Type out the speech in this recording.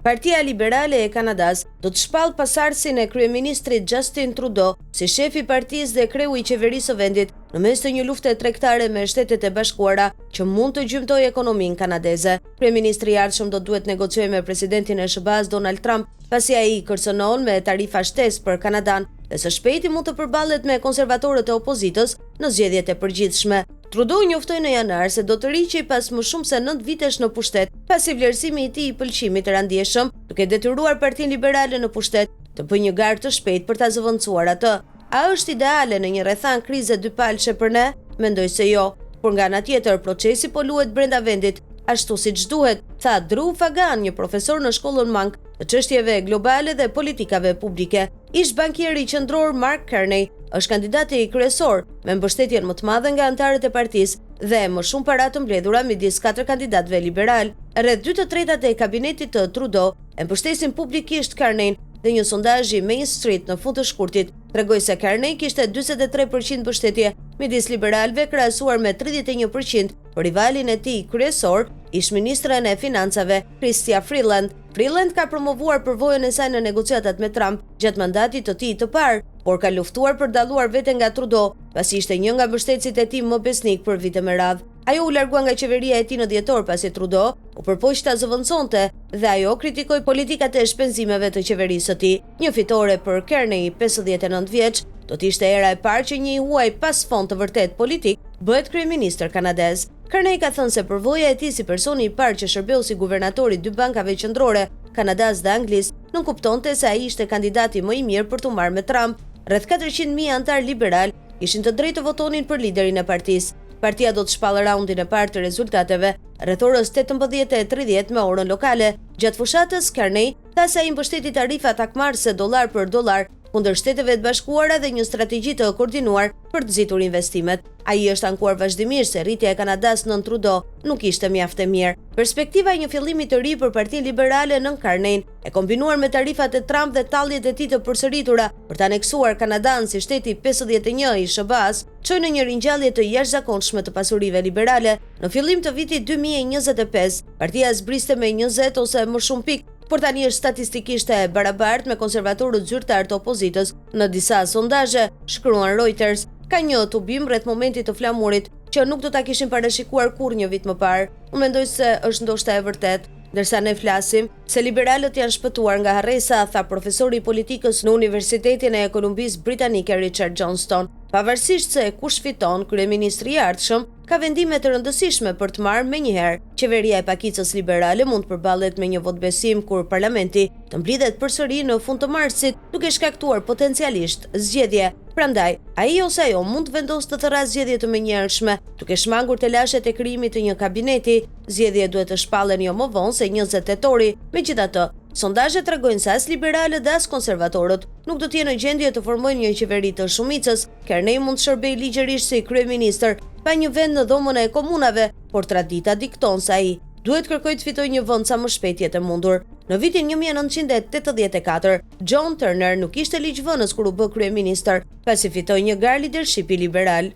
Partia Liberale e Kanadas do të shpallë pasardhësinë e kryeministrit Justin Trudeau si shefi i partisë dhe kreu i qeverisë së vendit në mes të një lufte tregtare me Shtetet e Bashkuara që mund të gjymtojë ekonominë kanadeze. Kryeministri i ardhshëm do duhet negociojë me presidentin e SBA-s Donald Trump, pasi ai kërcënon me tarifa shtesë për Kanadan dhe së shpejti mund të përballet me konservatorët e opozitës në zgjedhjet e përgjithshme. Trudeau njoftoi në janar se do të riqej pas më shumë se 9 vitesh në pushtet, pasi vlerësimi i tij i pëlqimit të randjeshëm duke detyruar Partinë Liberale në pushtet të bëjë një garë të shpejtë për ta zëvendësuar atë. A është ideale në një rrethan krize dypalshe për ne? Mendoj se jo, por nga ana tjetër procesi po luhet brenda vendit ashtu siç duhet, tha Drew Fagan, një profesor në shkollën Mank të çështjeve globale dhe politikave publike. Ish bankieri qendror Mark Carney është kandidati kryesor me mbështetjen më të madhe nga anëtarët e partisë dhe më shumë para të mbledhura midis 4 kandidatëve liberal. Rreth 2/3 e kabinetit të Trudeau e mbështesin publikisht Carney dhe një sondazh i Main Street në fund të shkurtit tregoi se Carney kishte 43% mbështetje midis liberalëve krahasuar me 31% për rivalin e tij kryesor, ish-ministren e financave Chrystia Freeland. Freeland ka promovuar përvojën e saj në negociatat me Trump gjatë mandatit të tij të parë, por ka luftuar për dalluar veten nga Trudeau, pasi ishte një nga mbështetësit e tij më besnik për vite me radhë. Ajo u largua nga qeveria e tij në dhjetor pasi Trudeau u përpoq ta zëvendësonte dhe ajo kritikoi politikat e shpenzimeve të qeverisë së tij. Një fitore për Carney, 59 vjeç, do të ishte era e parë që një huaj pas fond të vërtet politik bëhet kryeministër kanadez. Carney ka thënë se përvoja e tij si personi i parë që shërbeu si guvernator i 2 bankave qendrore, Kanadas dhe Anglisë, nuk kuptonte se ai ishte kandidati më i mirë për të marrë me Trump. Rreth 400.000 antar liberal ishin të drejtë të votonin për liderin e partisë. Partia do të shpallë raundin e parë të rezultateve rreth orës 18:30 me orën lokale. Gjatë fushatës, Carney tha se ai mbështeti tarifat akmarrëse dollar për dollar kundër Shteteve të Bashkuara dhe një strategji të koordinuar për të nxitur investimet. Ai është ankuar vazhdimisht se rritja e Kanadas nën Trudeau nuk ishte mjaft e mirë. Perspektiva e një fillimi të ri për Partinë Liberale nën Carney, e kombinuar me tarifat e Trump dhe talljet e tij të përsëritura për të aneksuar Kanadan si shteti 51 i SBA-s, çoi në një ringjallje të jashtëzakonshme të pasurive liberale. Në fillim të vitit 2025, partia zbriste me 20 ose më shumë pikë, por tani është statistikisht e barabartë me konservatorët zyrtar të opozitës në disa sondazhe, shkruan Reuters. Ka një tubim rreth momentit të flamurit që nuk do ta kishin parashikuar kurrë një vit më parë. Unë mendoj se është ndoshta e vërtetë. Ndërsa ne flasim se liberalët janë shpëtuar nga harresa, tha profesori i politikës në Universitetin e Kolumbisë Britanike Richard Johnston. Pavarësisht se kush fiton, kryeministri i ardhshëm ka vendime të rëndësishme për të marrë menjëherë. Qeveria e pakicës liberale mund të përballet me një vot besim kur parlamenti të mblidhet përsëri në fund të marsit, duke shkaktuar potencialisht zgjedhje. Prandaj, ai ose ajo mund të vendosë të thërrasë zgjedhje të menjëhershme, duke shmangur të lashet e krijimit të një kabineti. Zgjedhjet duhet të shpallen jo më vonë se 20 tetori. Megjithatë, sondazhet tregojnë se as liberalët dhe as konservatorët nuk do të jenë në gjendje të formojnë një qeveri të shumicës. Carney mund të shërbejë ligjërisht si kryeministër pa një vend në dhomën e komunave, por tradita dikton se ai duhet kërkojë të fitojë një vend sa më shpejt jetë mundur. Në vitin 1984, John Turner nuk ishte ligjvënës kur u bë kryeministër, pasi fitoi një garë leadershipi liberal.